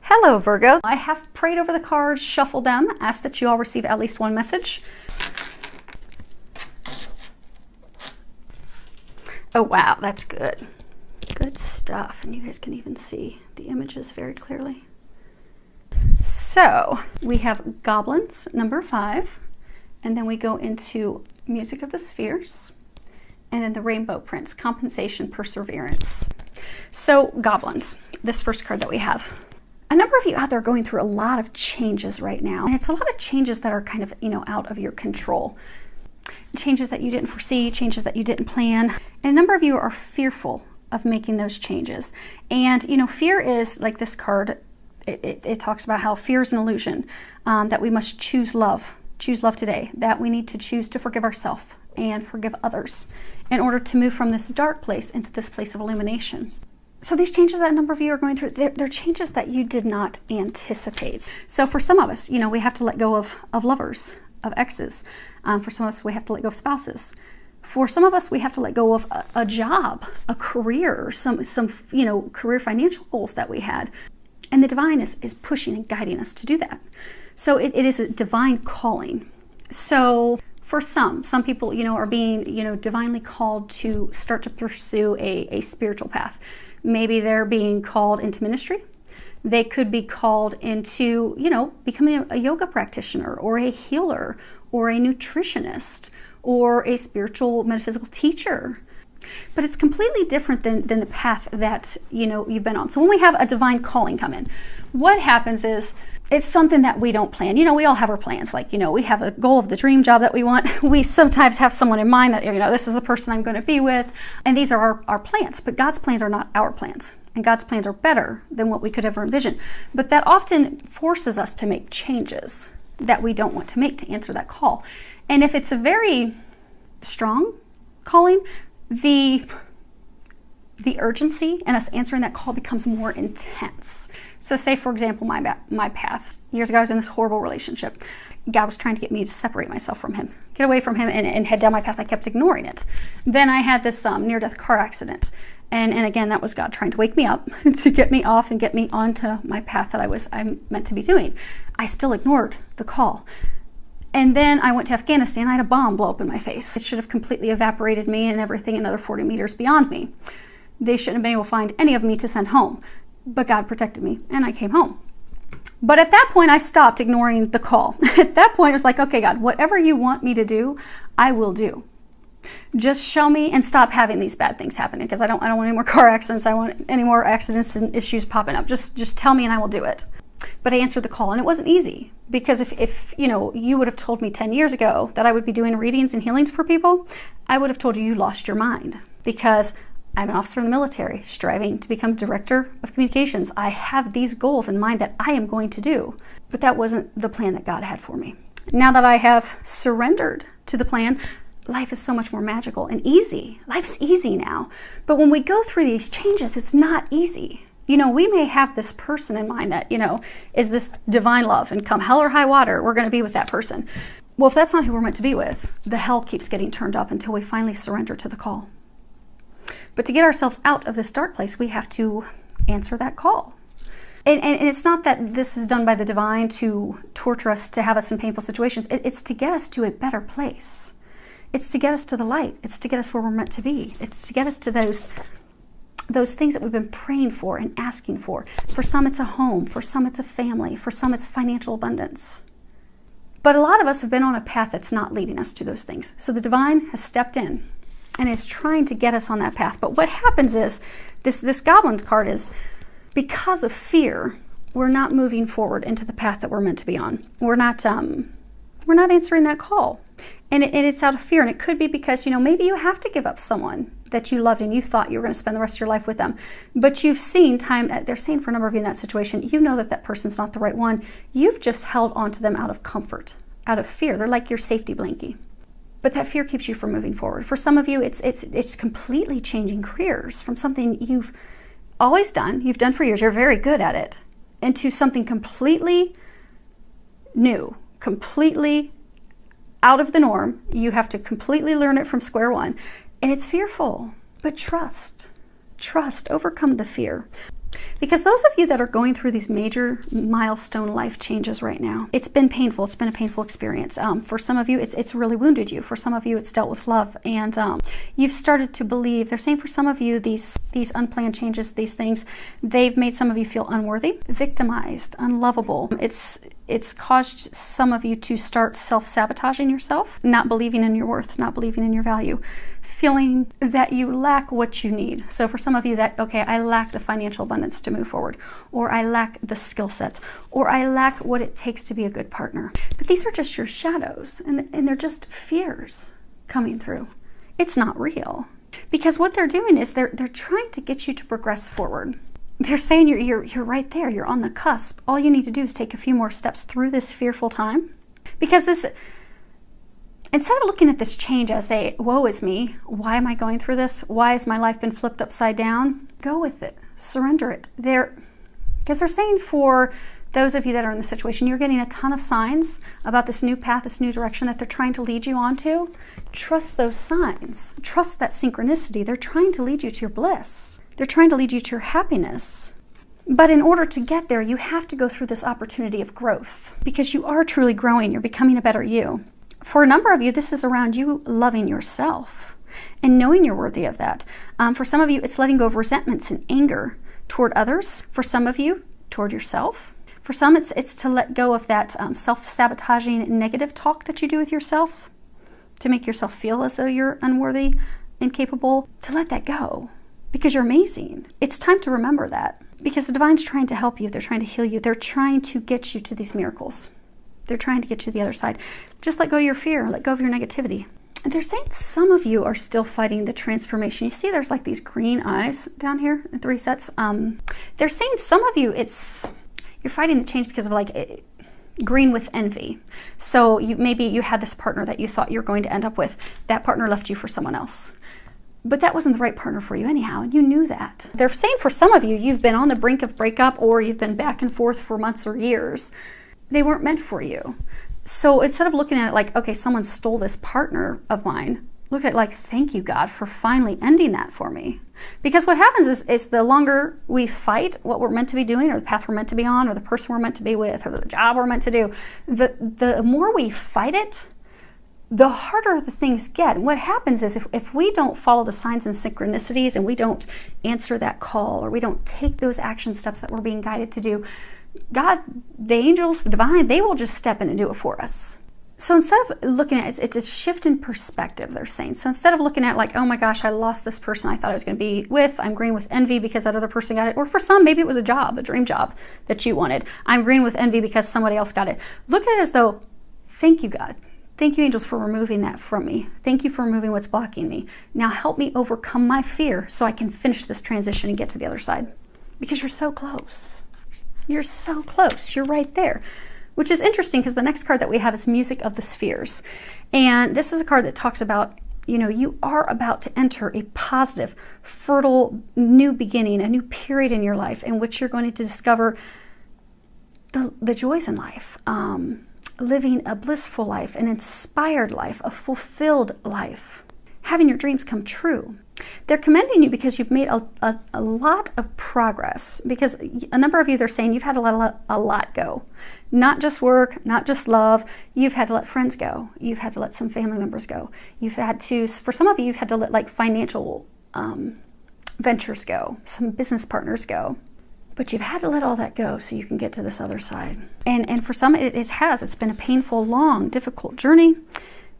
Hello, Virgo. I have prayed over the cards, shuffled them, asked that you all receive at least one message. Oh, wow, that's good. Good stuff. And you guys can even see the images very clearly. So we have goblins, number 5, and then we go into music of the spheres, and then the rainbow prince, compensation, perseverance. So goblins, this first card that we have. A number of you out there are going through a lot of changes right now, and it's a lot of changes that are kind of, out of your control. Changes that you didn't foresee, changes that you didn't plan. And a number of you are fearful of making those changes. And, fear is like this card. It talks about how fear is an illusion, that we must choose love today, that we need to choose to forgive ourselves and forgive others in order to move from this dark place into this place of illumination. So these changes that a number of you are going through, they're changes that you did not anticipate. So for some of us, we have to let go of lovers, of exes. For some of us, we have to let go of spouses. For some of us, we have to let go of a job, a career, some career financial goals that we had. And the divine is pushing and guiding us to do that. So it is a divine calling. So for some people, are being, divinely called to start to pursue a spiritual path. Maybe they're being called into ministry. They could be called into, becoming a yoga practitioner or a healer or a nutritionist or a spiritual metaphysical teacher. But it's completely different than the path that, you've been on. So when we have a divine calling come in, what happens is it's something that we don't plan. We all have our plans. Like, we have a goal of the dream job that we want. We sometimes have someone in mind that, this is the person I'm going to be with. And these are our plans. But God's plans are not our plans. And God's plans are better than what we could ever envision. But that often forces us to make changes that we don't want to make to answer that call. And if it's a very strong calling, the urgency in us answering that call becomes more intense. So say, for example, my path. Years ago, I was in this horrible relationship. God was trying to get me to separate myself from him, get away from him and head down my path. I kept ignoring it. Then I had this near-death car accident. And again, that was God trying to wake me up, to get me off and get me onto my path that I'm meant to be doing. I still ignored the call. And then I went to Afghanistan. I had a bomb blow up in my face. It should have completely evaporated me and everything another 40 meters beyond me. They shouldn't have been able to find any of me to send home. But God protected me and I came home. But at that point, I stopped ignoring the call. At that point, it was like, okay, God, whatever you want me to do, I will do. Just show me and stop having these bad things happening, because I don't want any more car accidents. I don't want any more accidents and issues popping up. Just tell me and I will do it. But I answered the call, and it wasn't easy, because if you would have told me 10 years ago that I would be doing readings and healings for people, I would have told you lost your mind, because I'm an officer in the military striving to become director of communications. I have these goals in mind that I am going to do, but that wasn't the plan that God had for me. Now that I have surrendered to the plan, life is so much more magical and easy. Life's easy now. But when we go through these changes, it's not easy. We may have this person in mind that, is this divine love, and come hell or high water, we're going to be with that person. Well, if that's not who we're meant to be with, the hell keeps getting turned up until we finally surrender to the call. But to get ourselves out of this dark place, we have to answer that call. And it's not that this is done by the divine to torture us, to have us in painful situations. It's to get us to a better place. It's to get us to the light. It's to get us where we're meant to be. It's to get us to those things that we've been praying for and asking for. For some, it's a home. For some, it's a family. For some, it's financial abundance. But a lot of us have been on a path that's not leading us to those things. So the divine has stepped in and is trying to get us on that path. But what happens is, this goblin card is, because of fear, we're not moving forward into the path that we're meant to be on. We're not answering that call. And it's out of fear. And it could be because, maybe you have to give up someone that you loved and you thought you were going to spend the rest of your life with them. But you've seen they're saying for a number of you in that situation, that person's not the right one. You've just held on to them out of comfort, out of fear. They're like your safety blankie. But that fear keeps you from moving forward. For some of you, it's completely changing careers from something you've always done, you've done for years, you're very good at it, into something completely new, completely out of the norm. You have to completely learn it from square one. And it's fearful, but trust, overcome the fear. Because those of you that are going through these major milestone life changes right now, it's been painful. It's been a painful experience. For some of you, it's really wounded you. For some of you, it's dealt with love. And you've started to believe, they're saying for some of you, these unplanned changes, these things, they've made some of you feel unworthy, victimized, unlovable. It's caused some of you to start self-sabotaging yourself, not believing in your worth, not believing in your value, feeling that you lack what you need. So for some of you that, okay, I lack the financial abundance to move forward, or I lack the skill sets, or I lack what it takes to be a good partner. But these are just your shadows, and they're just fears coming through. It's not real. Because what they're doing is they're trying to get you to progress forward. They're saying you're right there, you're on the cusp. All you need to do is take a few more steps through this fearful time. Because instead of looking at this change as a, woe is me, why am I going through this? Why has my life been flipped upside down? Go with it, surrender it. Because they're saying for those of you that are in the situation, you're getting a ton of signs about this new path, this new direction that they're trying to lead you onto. Trust those signs. Trust that synchronicity. They're trying to lead you to your bliss. They're trying to lead you to your happiness. But in order to get there, you have to go through this opportunity of growth because you are truly growing. You're becoming a better you. For a number of you, this is around you loving yourself and knowing you're worthy of that. For some of you, it's letting go of resentments and anger toward others. For some of you, toward yourself. For some, it's to let go of that self-sabotaging negative talk that you do with yourself to make yourself feel as though you're unworthy, incapable, to let that go because you're amazing. It's time to remember that because the divine's trying to help you. They're trying to heal you. They're trying to get you to these miracles. They're trying to get you to the other side. Just let go of your fear. Let go of your negativity. And they're saying some of you are still fighting the transformation. You see there's like these green eyes down here at the resets. They're saying some of you, you're fighting the change because of like green with envy. So maybe you had this partner that you thought you were going to end up with. That partner left you for someone else. But that wasn't the right partner for you anyhow, and you knew that. They're saying for some of you, you've been on the brink of breakup or you've been back and forth for months or years. They weren't meant for you. So instead of looking at it like, okay, someone stole this partner of mine, look at it like, thank you, God, for finally ending that for me. Because what happens is the longer we fight what we're meant to be doing or the path we're meant to be on or the person we're meant to be with or the job we're meant to do, the more we fight it, the harder the things get. And what happens is if we don't follow the signs and synchronicities and we don't answer that call or we don't take those action steps that we're being guided to do, God, the angels, the divine, they will just step in and do it for us. So instead of looking at it, it's a shift in perspective, they're saying. So instead of looking at like, oh my gosh, I lost this person I thought I was going to be with. I'm green with envy because that other person got it. Or for some, maybe it was a job, a dream job that you wanted. I'm green with envy because somebody else got it. Look at it as though, thank you, God. Thank you, angels, for removing that from me. Thank you for removing what's blocking me. Now help me overcome my fear so I can finish this transition and get to the other side. Because you're so close. You're so close. You're right there. Which is interesting because the next card that we have is Music of the Spheres. And this is a card that talks about, you know, you are about to enter a positive, fertile, new beginning, a new period in your life in which you're going to discover the joys in life. Living a blissful life, an inspired life, a fulfilled life, having your dreams come true. They're commending you because you've made a lot of progress, because a number of you, they're saying you've had to let a lot go. Not just work, not just love. You've had to let friends go. You've had to let some family members go. You've had to, for some of you, you've had to let like financial ventures go, some business partners go. But you've had to let all that go so you can get to this other side. And for some, it's been a painful, long, difficult journey.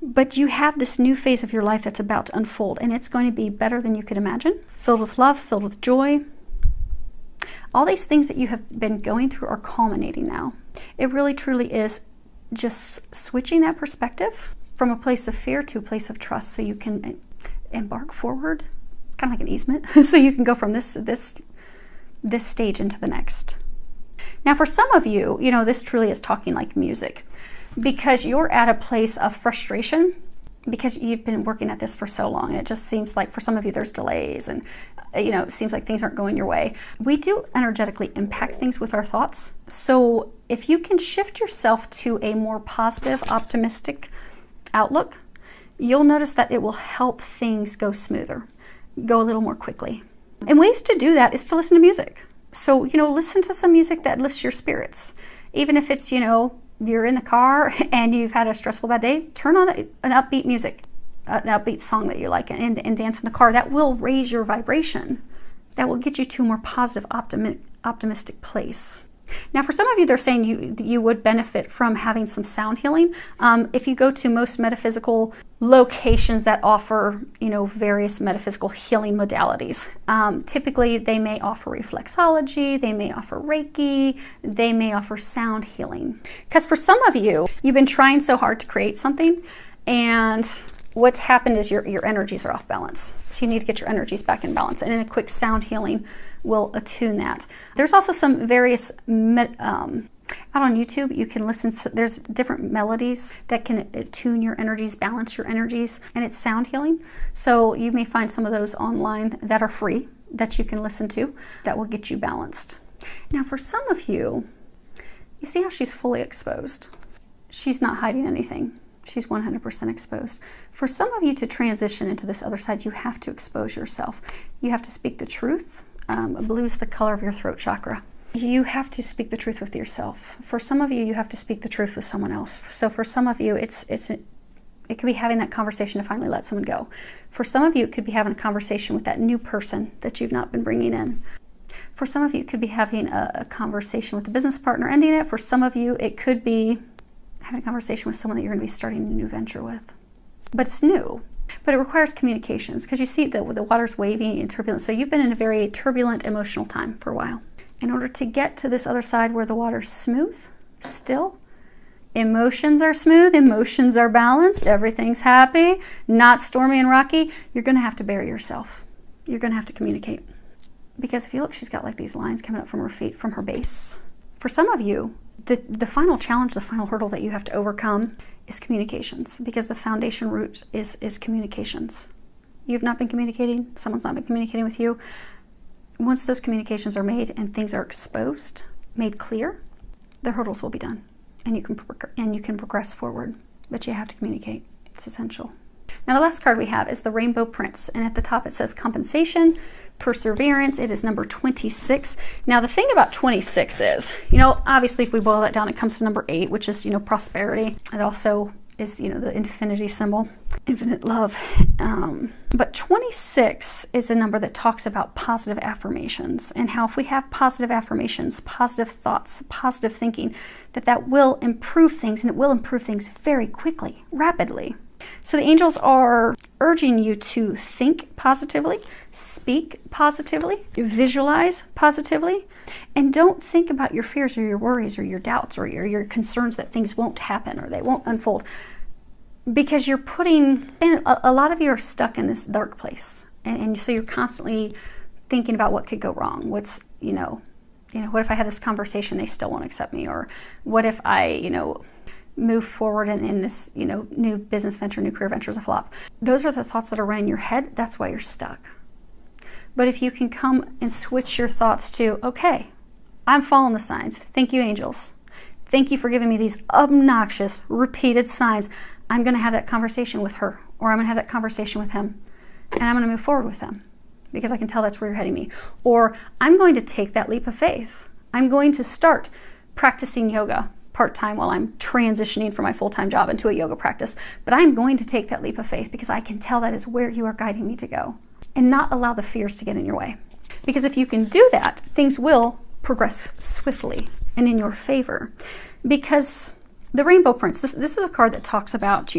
But you have this new phase of your life that's about to unfold. And it's going to be better than you could imagine. Filled with love, filled with joy. All these things that you have been going through are culminating now. It really, truly is just switching that perspective from a place of fear to a place of trust so you can embark forward. It's kind of like an easement. So you can go from this stage into the next. Now for some of you, you know, this truly is talking like music because you're at a place of frustration because you've been working at this for so long. And it just seems like for some of you there's delays and, you know, it seems like things aren't going your way. We do energetically impact things with our thoughts. So if you can shift yourself to a more positive, optimistic outlook, you'll notice that it will help things go smoother, go a little more quickly. And ways to do that is to listen to music. So, listen to some music that lifts your spirits. Even if it's, you're in the car and you've had a stressful bad day, turn on an upbeat music, an upbeat song that you like, and dance in the car. That will raise your vibration. That will get you to a more positive, optimistic place. Now, for some of you, they're saying you would benefit from having some sound healing. If you go to most metaphysical locations that offer, various metaphysical healing modalities, typically they may offer reflexology, they may offer Reiki, they may offer sound healing. Because for some of you, you've been trying so hard to create something, and what's happened is your energies are off balance. So you need to get your energies back in balance. And in a quick sound healing will attune that. There's also some various, out on YouTube, you can listen to, there's different melodies that can attune your energies, balance your energies, and it's sound healing. So you may find some of those online that are free that you can listen to that will get you balanced. Now, for some of you, you see how she's fully exposed. She's not hiding anything. She's 100% exposed. For some of you to transition into this other side, you have to expose yourself. You have to speak the truth. Blue is the color of your throat chakra. You have to speak the truth with yourself. For some of you, you have to speak the truth with someone else. So for some of you, it could be having that conversation to finally let someone go. For some of you, it could be having a conversation with that new person that you've not been bringing in. For some of you, it could be having a conversation with a business partner, ending it. For some of you, it could be having a conversation with someone that you're going to be starting a new venture with. But it's new. But it requires communications, because you see that the water's wavy and turbulent. So you've been in a very turbulent emotional time for a while. In order to get to this other side where the water's smooth, still, emotions are smooth, emotions are balanced, everything's happy, not stormy and rocky, you're going to have to bury yourself. You're going to have to communicate. Because if you look, she's got like these lines coming up from her feet, from her base. For some of you, the final challenge, the final hurdle that you have to overcome is communications, because the foundation root is communications. You've not been communicating, someone's not been communicating with you. Once those communications are made and things are exposed, made clear, the hurdles will be done, and you can progress forward. But you have to communicate. It's essential. Now, the last card we have is the Rainbow Prince, and at the top it says compensation, perseverance. It is number 26. Now, the thing about 26 is, obviously if we boil that down, it comes to number 8, which is, prosperity. It also is, the infinity symbol, infinite love. But 26 is a number that talks about positive affirmations, and how if we have positive affirmations, positive thoughts, positive thinking, that will improve things, and it will improve things very quickly, rapidly. So the angels are urging you to think positively, speak positively, visualize positively, and don't think about your fears or your worries or your doubts or your concerns that things won't happen or they won't unfold. Because you're a lot of you are stuck in this dark place. And so you're constantly thinking about what could go wrong. What if I have this conversation, they still won't accept me? Or what if I, move forward in this, new business venture, new career venture is a flop. Those are the thoughts that are running in your head. That's why you're stuck. But if you can come and switch your thoughts to, okay, I'm following the signs. Thank you, angels. Thank you for giving me these obnoxious, repeated signs. I'm going to have that conversation with her, or I'm going to have that conversation with him, and I'm going to move forward with them because I can tell that's where you're heading me. Or I'm going to take that leap of faith. I'm going to start practicing yoga part-time while I'm transitioning from my full-time job into a yoga practice. But I'm going to take that leap of faith because I can tell that is where you are guiding me to go, and not allow the fears to get in your way. Because if you can do that, things will progress swiftly and in your favor. Because the Rainbow Prince, this is a card that talks about,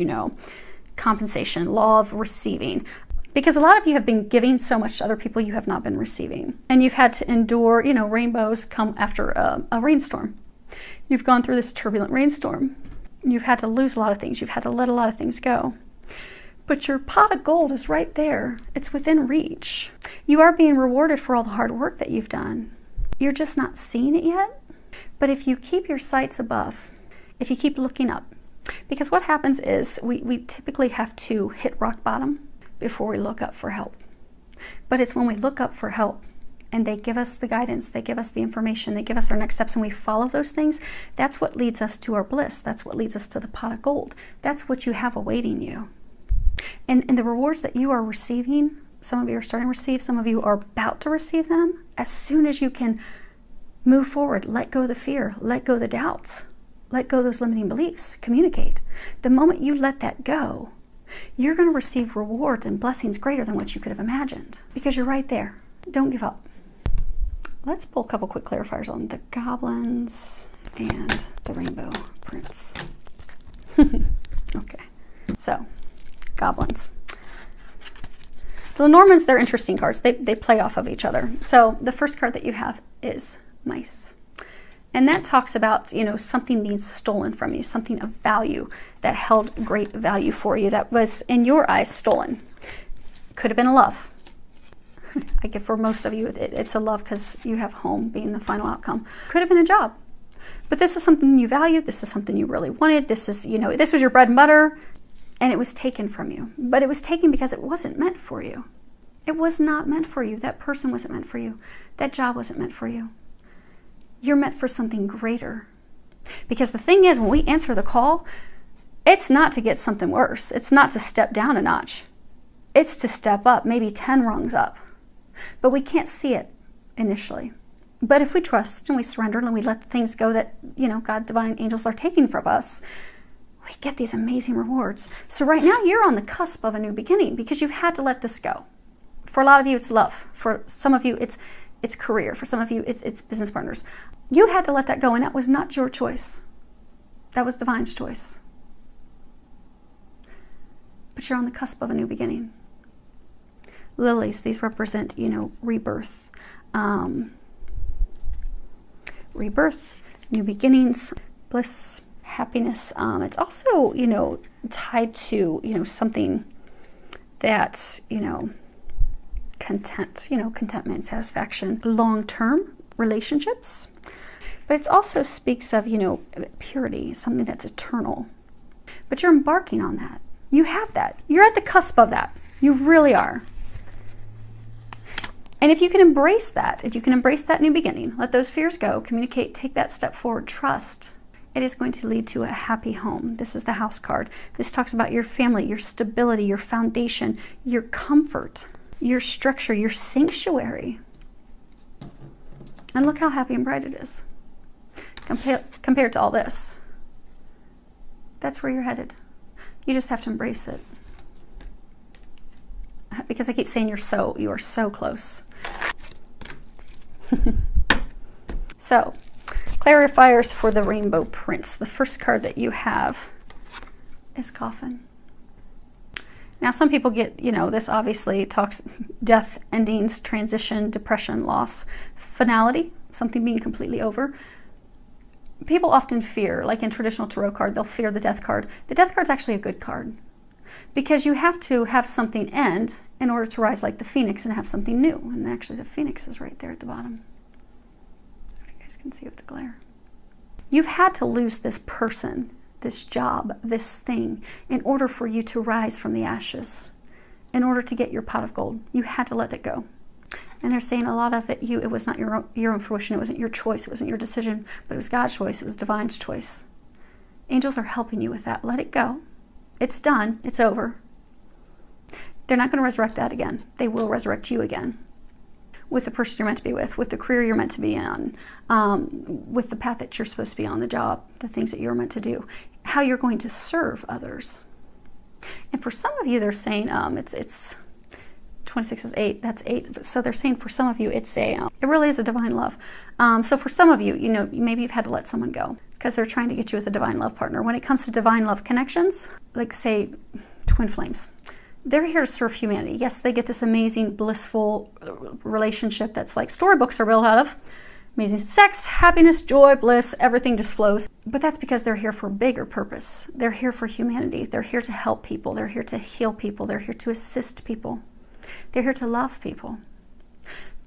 compensation, law of receiving. Because a lot of you have been giving so much to other people you have not been receiving. And you've had to endure, rainbows come after a rainstorm. You've gone through this turbulent rainstorm. You've had to lose a lot of things. You've had to let a lot of things go. But your pot of gold is right there. It's within reach. You are being rewarded for all the hard work that you've done. You're just not seeing it yet. But if you keep your sights above, if you keep looking up, because what happens is we typically have to hit rock bottom before we look up for help. But it's when we look up for help and they give us the guidance, they give us the information, they give us our next steps, and we follow those things, that's what leads us to our bliss. That's what leads us to the pot of gold. That's what you have awaiting you. And the rewards that you are receiving, some of you are starting to receive, some of you are about to receive them. As soon as you can Move forward. Let go of the fear. Let go of the doubts. Let go of those limiting beliefs. Communicate. The moment you let that go, you're going to receive rewards and blessings greater than what you could have imagined, because you're right there. Don't give up. Let's pull a couple quick clarifiers on the goblins and the rainbow prince. Okay, so goblins. The Normans, they're interesting cards. They play off of each other. So the first card that you have is mice. And that talks about, you know, something being stolen from you, something of value that held great value for you that was, in your eyes, stolen. Could have been a love. I get for most of you, it's a love because you have home being the final outcome. Could have been a job. But this is something you valued. This is something you really wanted. This is, you know, this was your bread and butter, and it was taken from you. But it was taken because it wasn't meant for you. It was not meant for you. That person wasn't meant for you. That job wasn't meant for you. You're meant for something greater. Because the thing is, when we answer the call, it's not to get something worse. It's not to step down a notch. It's to step up, maybe 10 rungs up. But we can't see it initially. But if we trust and we surrender and we let the things go that, you know, God, divine angels are taking from us, we get these amazing rewards. So right now you're on the cusp of a new beginning because you've had to let this go. For a lot of you, it's love. For some of you, it's career. For some of you, it's business partners. You had to let that go, and that was not your choice. That was divine's choice. But you're on the cusp of a new beginning. Lilies, these represent, you know, rebirth. Rebirth, new beginnings, bliss, happiness. It's also, you know, tied to, you know, something that's, you know, content, you know, contentment, satisfaction, long-term relationships. But it also speaks of, you know, purity, something that's eternal. But you're embarking on that. You have that. You're at the cusp of that. You really are. And if you can embrace that, if you can embrace that new beginning, let those fears go, communicate, take that step forward, trust, it is going to lead to a happy home. This is the House card. This talks about your family, your stability, your foundation, your comfort, your structure, your sanctuary. And look how happy and bright it is. Compared to all this. That's where you're headed. You just have to embrace it. Because I keep saying you are so close. So, clarifiers for the Rainbow Prince. The first card that you have is Coffin. Now, some people get, you know, this obviously talks death, endings, transition, depression, loss, finality, something being completely over. People often fear, like in traditional tarot card, they'll fear the death card. The death card's actually a good card because you have to have something end in order to rise like the phoenix and have something new. And actually the phoenix is right there at the bottom. If you guys can see with the glare. You've had to lose this person, this job, this thing, in order for you to rise from the ashes, in order to get your pot of gold. You had to let that go. And they're saying a lot of it, it was not your own fruition, it wasn't your choice, it wasn't your decision, but it was God's choice, it was divine's choice. Angels are helping you with that. Let it go. It's done. It's over. They're not going to resurrect that again. They will resurrect you again with the person you're meant to be with the career you're meant to be in, with the path that you're supposed to be on, the job, the things that you're meant to do, how you're going to serve others. And for some of you, they're saying it's 26 is 8. That's 8. So they're saying for some of you, it's it really is a divine love. So for some of you, you know, maybe you've had to let someone go because they're trying to get you with a divine love partner. When it comes to divine love connections, like say twin flames, they're here to serve humanity. Yes, they get this amazing, blissful relationship that's like storybooks are built out of. Amazing sex, happiness, joy, bliss, everything just flows. But that's because they're here for a bigger purpose. They're here for humanity. They're here to help people. They're here to heal people. They're here to assist people. They're here to love people.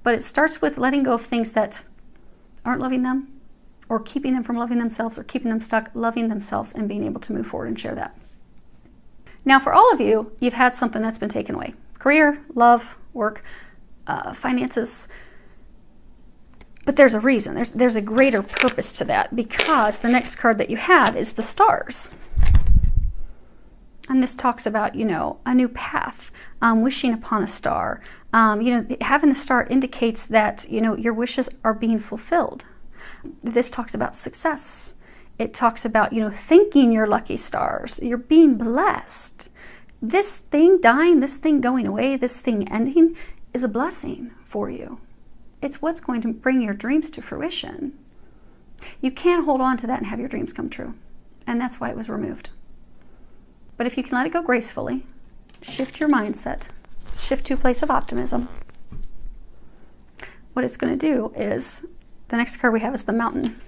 But it starts with letting go of things that aren't loving them or keeping them from loving themselves or keeping them stuck loving themselves and being able to move forward and share that. Now, for all of you, you've had something that's been taken away. Career, love, work, finances. But there's a reason. There's a greater purpose to that because the next card that you have is the stars. And this talks about, you know, a new path, wishing upon a star. You know, having the star indicates that, you know, your wishes are being fulfilled. This talks about success. It talks about, thanking your lucky stars. You're being blessed. This thing dying, this thing going away, this thing ending is a blessing for you. It's what's going to bring your dreams to fruition. You can't hold on to that and have your dreams come true. And that's why it was removed. But if you can let it go gracefully, shift your mindset, shift to a place of optimism, what it's going to do is, the next card we have is the Mountain.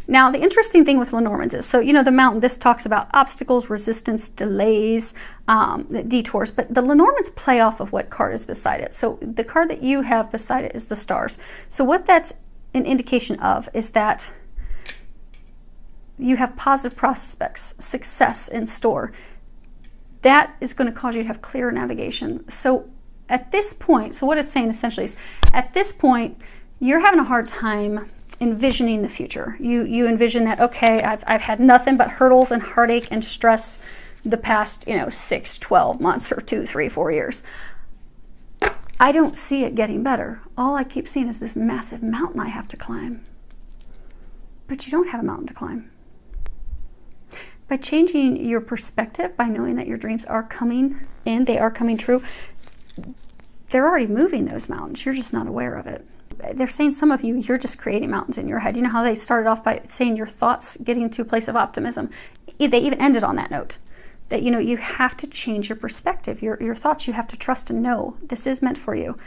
Now, the interesting thing with Lenormand's is, the Mountain, this talks about obstacles, resistance, delays, detours, but the Lenormand's play off of what card is beside it. So the card that you have beside it is the Stars. So what that's an indication of is that you have positive prospects, success in store. That is going to cause you to have clear navigation. So at this point, so what it's saying essentially is, at this point, you're having a hard time envisioning the future. You envision that, okay, I've had nothing but hurdles and heartache and stress the past, 6, 12 months or 2, 3, 4 years. I don't see it getting better. All I keep seeing is this massive mountain I have to climb. But you don't have a mountain to climb. By changing your perspective, by knowing that your dreams are coming in, they are coming true, they're already moving those mountains. You're just not aware of it. They're saying some of you, you're just creating mountains in your head. You know how they started off by saying your thoughts getting to a place of optimism? They even ended on that note. That, you have to change your perspective. Your thoughts, you have to trust and know this is meant for you.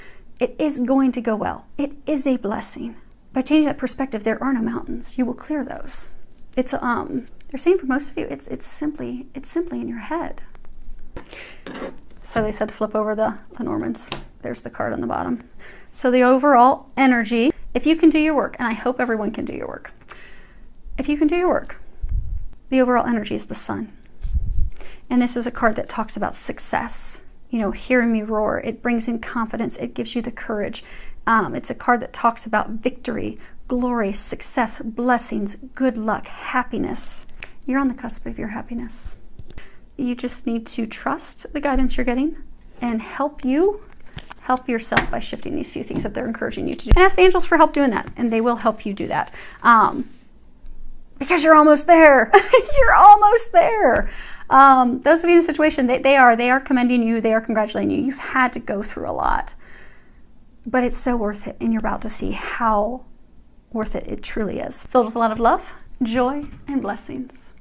It is going to go well. It is a blessing. By changing that perspective, there are no mountains. You will clear those. It's they're saying for most of you, it's simply in your head. So they said to flip over the Lenormands. There's the card on the bottom. So the overall energy, if you can do your work, and I hope everyone can do your work. If you can do your work, the overall energy is the Sun. And this is a card that talks about success. Hearing me roar, it brings in confidence. It gives you the courage. It's a card that talks about victory, glory, success, blessings, good luck, happiness. You're on the cusp of your happiness. You just need to trust the guidance you're getting and help yourself by shifting these few things that they're encouraging you to do. And ask the angels for help doing that, and they will help you do that. Because you're almost there. You're almost there. Those of you in a situation, they are commending you, they are congratulating you. You've had to go through a lot. But it's so worth it, and you're about to see how worth it truly is. Filled with a lot of love, joy, and blessings.